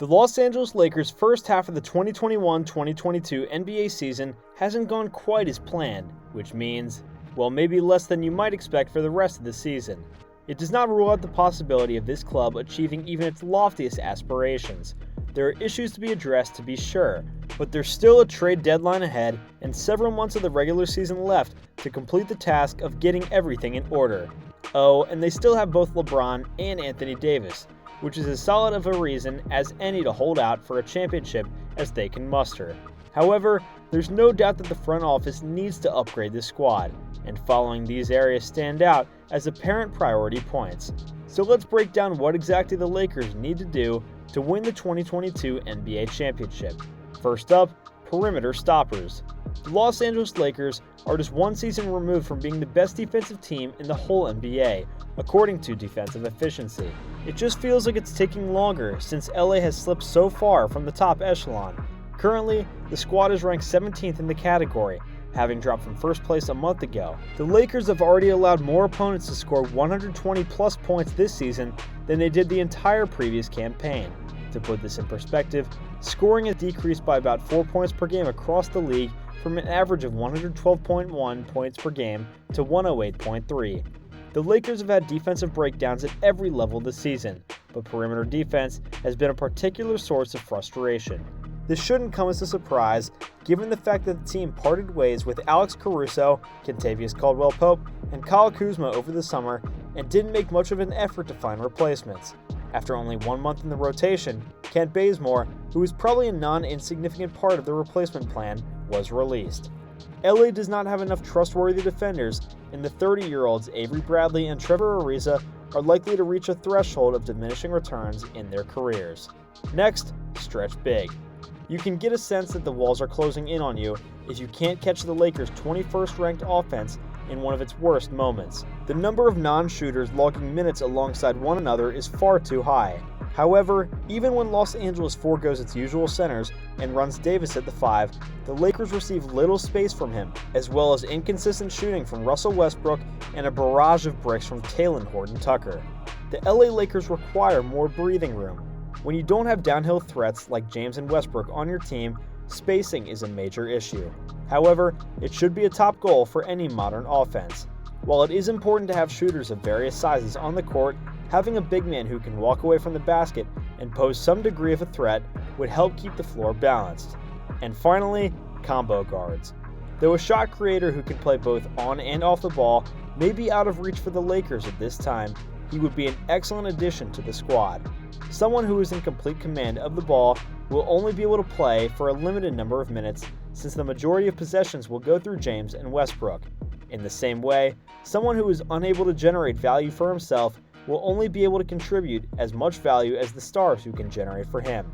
The Los Angeles Lakers' first half of the 2021-2022 NBA season hasn't gone quite as planned, which means, well, maybe less than you might expect for the rest of the season. It does not rule out the possibility of this club achieving even its loftiest aspirations. There are issues to be addressed, to be sure, but there's still a trade deadline ahead and several months of the regular season left to complete the task of getting everything in order. Oh, and they still have both LeBron and Anthony Davis, which is as solid of a reason as any to hold out for a championship as they can muster. However, there's no doubt that the front office needs to upgrade the squad, and following these areas stand out as apparent priority points. So let's break down what exactly the Lakers need to do to win the 2022 NBA championship. First up, perimeter stoppers. The Los Angeles Lakers are just one season removed from being the best defensive team in the whole NBA, according to defensive efficiency. It just feels like it's taking longer since LA has slipped so far from the top echelon. Currently, the squad is ranked 17th in the category, having dropped from first place a month ago. The Lakers have already allowed more opponents to score 120 plus points this season than they did the entire previous campaign. To put this in perspective, scoring has decreased by about 4 points per game across the league from an average of 112.1 points per game to 108.3. The Lakers have had defensive breakdowns at every level this season, but perimeter defense has been a particular source of frustration. This shouldn't come as a surprise, given the fact that the team parted ways with Alex Caruso, Kentavious Caldwell-Pope, and Kyle Kuzma over the summer and didn't make much of an effort to find replacements. After only 1 month in the rotation, Kent Bazemore, who is probably a non-insignificant part of the replacement plan, was released. LA does not have enough trustworthy defenders, and the 30-year-olds Avery Bradley and Trevor Ariza are likely to reach a threshold of diminishing returns in their careers. Next, stretch big. You can get a sense that the walls are closing in on you if you can't catch the Lakers' 21st ranked offense in one of its worst moments. The number of non-shooters logging minutes alongside one another is far too high. However, even when Los Angeles forgoes its usual centers and runs Davis at the 5, the Lakers receive little space from him, as well as inconsistent shooting from Russell Westbrook and a barrage of bricks from Talen Horton-Tucker. The LA Lakers require more breathing room. When you don't have downhill threats like James and Westbrook on your team, spacing is a major issue. However, it should be a top goal for any modern offense. While it is important to have shooters of various sizes on the court, having a big man who can walk away from the basket and pose some degree of a threat would help keep the floor balanced. And finally, combo guards. Though a shot creator who can play both on and off the ball may be out of reach for the Lakers at this time, he would be an excellent addition to the squad. Someone who is in complete command of the ball will only be able to play for a limited number of minutes since the majority of possessions will go through James and Westbrook. In the same way, someone who is unable to generate value for himself will only be able to contribute as much value as the stars who can generate for him.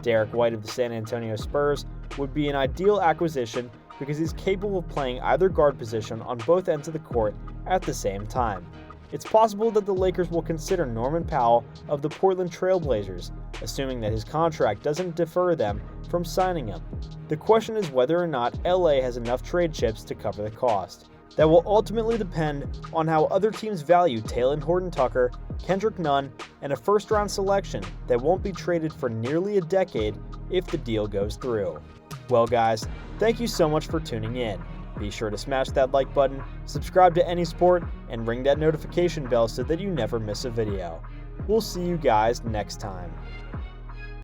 Derek White of the San Antonio Spurs would be an ideal acquisition because he's capable of playing either guard position on both ends of the court at the same time. It's possible that the Lakers will consider Norman Powell of the Portland Trail Blazers, assuming that his contract doesn't defer them from signing him. The question is whether or not LA has enough trade chips to cover the cost. That will ultimately depend on how other teams value Talen Horton-Tucker, Kendrick Nunn, and a first-round selection that won't be traded for nearly a decade if the deal goes through. Well guys, thank you so much for tuning in. Be sure to smash that like button, subscribe to Any Sport, and ring that notification bell so that you never miss a video. We'll see you guys next time.